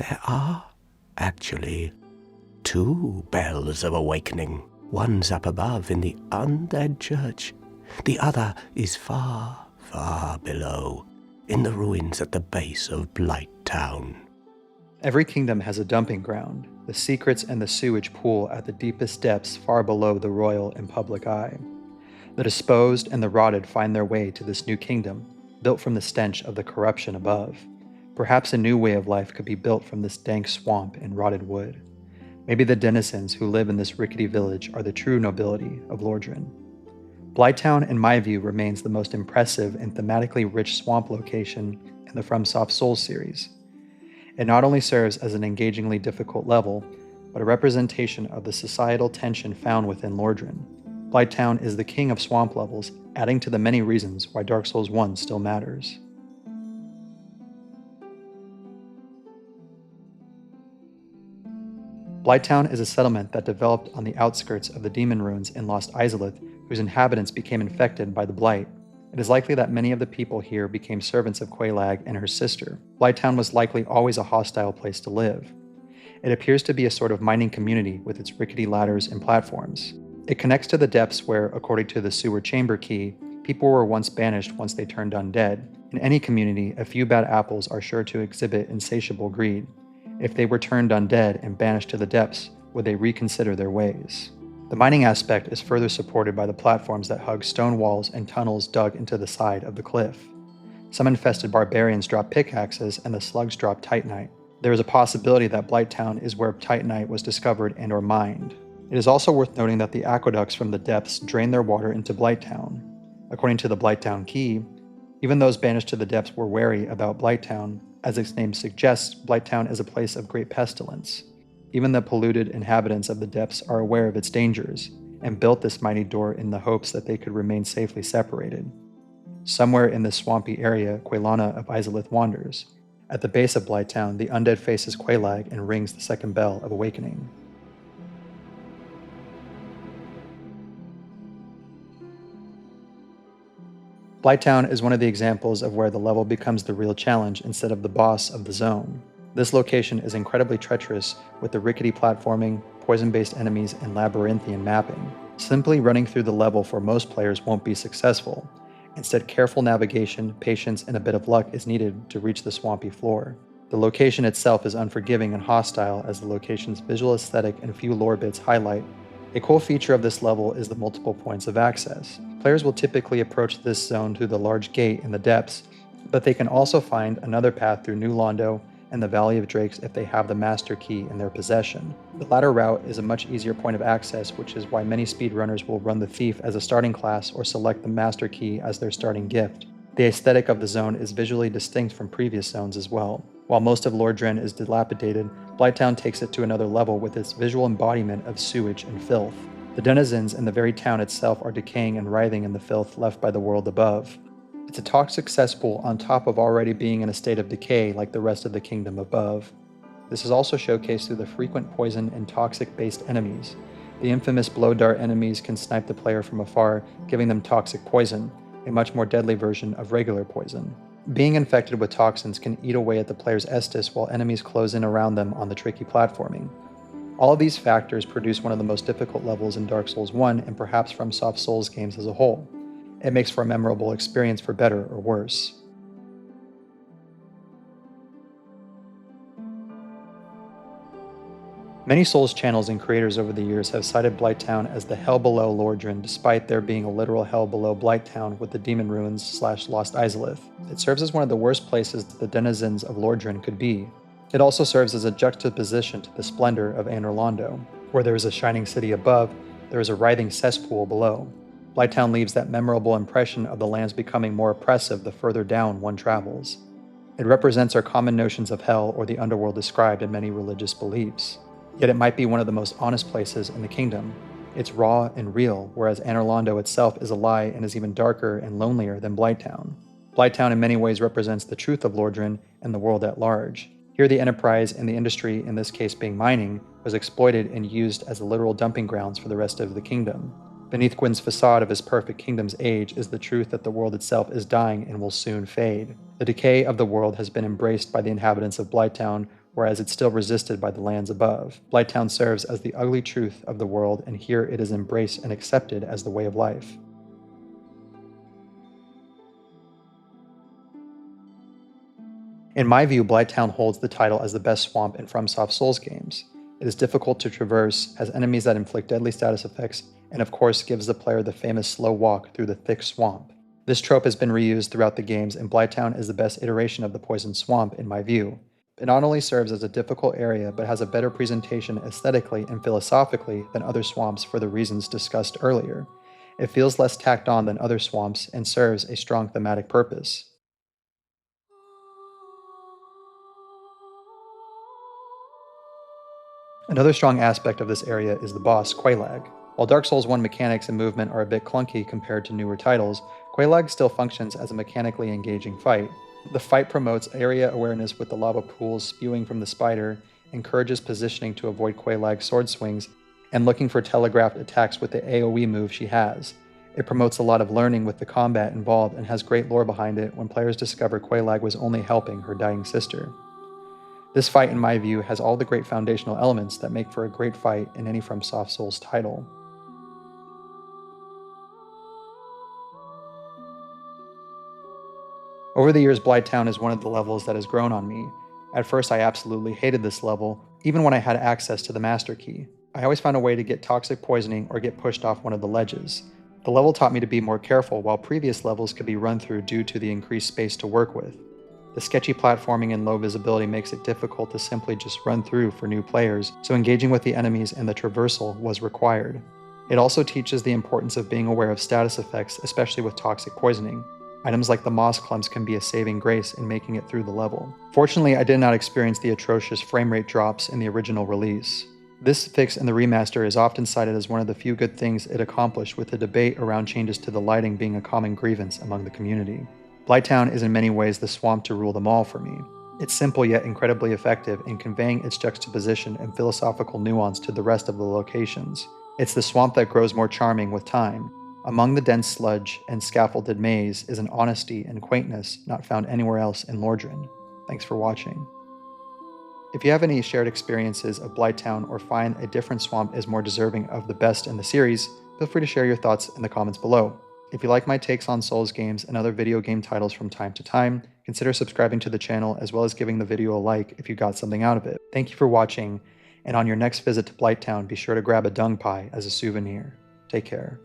There are, actually, two bells of awakening. One's up above in the undead church. The other is far, far below, in the ruins at the base of Blighttown. Every kingdom has a dumping ground, the secrets and the sewage pool at the deepest depths far below the royal and public eye. The disposed and the rotted find their way to this new kingdom, built from the stench of the corruption above. Perhaps a new way of life could be built from this dank swamp and rotted wood. Maybe the denizens who live in this rickety village are the true nobility of Lordran. Blighttown, in my view, remains the most impressive and thematically rich swamp location in the FromSoft Souls series. It not only serves as an engagingly difficult level, but a representation of the societal tension found within Lordran. Blighttown is the king of swamp levels, adding to the many reasons why Dark Souls 1 still matters. Blighttown is a settlement that developed on the outskirts of the Demon Ruins in Lost Izalith, whose inhabitants became infected by the Blight. It is likely that many of the people here became servants of Quelaag and her sister. Blighttown was likely always a hostile place to live. It appears to be a sort of mining community with its rickety ladders and platforms. It connects to the depths where, according to the sewer chamber key, people were once banished once they turned undead. In any community, a few bad apples are sure to exhibit insatiable greed. If they were turned undead and banished to the depths, would they reconsider their ways? The mining aspect is further supported by the platforms that hug stone walls and tunnels dug into the side of the cliff. Some infested barbarians drop pickaxes and the slugs drop titanite. There is a possibility that Blighttown is where titanite was discovered and or mined. It is also worth noting that the aqueducts from the depths drain their water into Blighttown. According to the Blighttown key, even those banished to the depths were wary about Blighttown. As its name suggests, Blighttown is a place of great pestilence. Even the polluted inhabitants of the depths are aware of its dangers, and built this mighty door in the hopes that they could remain safely separated. Somewhere in this swampy area, Quelana of Izalith wanders. At the base of Blighttown, the undead faces Quelaag and rings the second bell of awakening. Blighttown is one of the examples of where the level becomes the real challenge instead of the boss of the zone. This location is incredibly treacherous with the rickety platforming, poison-based enemies, and labyrinthian mapping. Simply running through the level for most players won't be successful. Instead, careful navigation, patience, and a bit of luck is needed to reach the swampy floor. The location itself is unforgiving and hostile, as the location's visual aesthetic and few lore bits highlight. A cool feature of this level is the multiple points of access. Players will typically approach this zone through the large gate in the depths, but they can also find another path through New Londo and the Valley of Drakes if they have the Master Key in their possession. The latter route is a much easier point of access, which is why many speedrunners will run the Thief as a starting class or select the Master Key as their starting gift. The aesthetic of the zone is visually distinct from previous zones as well. While most of Lordran is dilapidated, Blighttown takes it to another level with its visual embodiment of sewage and filth. The denizens and the very town itself are decaying and writhing in the filth left by the world above. It's a toxic cesspool on top of already being in a state of decay like the rest of the kingdom above. This is also showcased through the frequent poison and toxic-based enemies. The infamous blow dart enemies can snipe the player from afar, giving them toxic poison, a much more deadly version of regular poison. Being infected with toxins can eat away at the player's Estus while enemies close in around them on the tricky platforming. All of these factors produce one of the most difficult levels in Dark Souls 1 and perhaps FromSoft Souls games as a whole. It makes for a memorable experience for better or worse. Many Souls channels and creators over the years have cited Blighttown as the hell below Lordran, despite there being a literal hell below Blighttown with the Demon Ruins / Lost Izalith. It serves as one of the worst places that the denizens of Lordran could be. It also serves as a juxtaposition to the splendor of Anor Londo. Where there is a shining city above, there is a writhing cesspool below. Blighttown leaves that memorable impression of the lands becoming more oppressive the further down one travels. It represents our common notions of hell or the underworld described in many religious beliefs. Yet it might be one of the most honest places in the kingdom. It's raw and real, whereas Anor Londo itself is a lie and is even darker and lonelier than Blighttown. Blighttown in many ways represents the truth of Lordran and the world at large. Here the enterprise and the industry, in this case being mining, was exploited and used as the literal dumping grounds for the rest of the kingdom. Beneath Gwyn's facade of his perfect kingdom's age is the truth that the world itself is dying and will soon fade. The decay of the world has been embraced by the inhabitants of Blighttown, whereas it's still resisted by the lands above. Blighttown serves as the ugly truth of the world, and here it is embraced and accepted as the way of life. In my view, Blighttown holds the title as the best swamp in FromSoft Souls games. It is difficult to traverse, has enemies that inflict deadly status effects, and of course gives the player the famous slow walk through the thick swamp. This trope has been reused throughout the games, and Blighttown is the best iteration of the Poison Swamp in my view. It not only serves as a difficult area, but has a better presentation aesthetically and philosophically than other swamps for the reasons discussed earlier. It feels less tacked on than other swamps and serves a strong thematic purpose. Another strong aspect of this area is the boss, Quelaag. While Dark Souls 1 mechanics and movement are a bit clunky compared to newer titles, Quelaag still functions as a mechanically engaging fight. The fight promotes area awareness with the lava pools spewing from the spider, encourages positioning to avoid Quelaag's sword swings, and looking for telegraphed attacks with the AoE move she has. It promotes a lot of learning with the combat involved and has great lore behind it when players discover Quelaag was only helping her dying sister. This fight, in my view, has all the great foundational elements that make for a great fight in any FromSoft Souls title. Over the years, Blighttown is one of the levels that has grown on me. At first, I absolutely hated this level, even when I had access to the Master Key. I always found a way to get toxic poisoning or get pushed off one of the ledges. The level taught me to be more careful, while previous levels could be run through due to the increased space to work with. The sketchy platforming and low visibility makes it difficult to simply just run through for new players, so engaging with the enemies and the traversal was required. It also teaches the importance of being aware of status effects, especially with toxic poisoning. Items like the moss clumps can be a saving grace in making it through the level. Fortunately, I did not experience the atrocious frame rate drops in the original release. This fix in the remaster is often cited as one of the few good things it accomplished, with the debate around changes to the lighting being a common grievance among the community. Blighttown is in many ways the swamp to rule them all for me. It's simple yet incredibly effective in conveying its juxtaposition and philosophical nuance to the rest of the locations. It's the swamp that grows more charming with time. Among the dense sludge and scaffolded maze is an honesty and quaintness not found anywhere else in Lordran. Thanks for watching. If you have any shared experiences of Blighttown or find a different swamp is more deserving of the best in the series, feel free to share your thoughts in the comments below. If you like my takes on Souls games and other video game titles from time to time, consider subscribing to the channel as well as giving the video a like if you got something out of it. Thank you for watching, and on your next visit to Blighttown, be sure to grab a dung pie as a souvenir. Take care.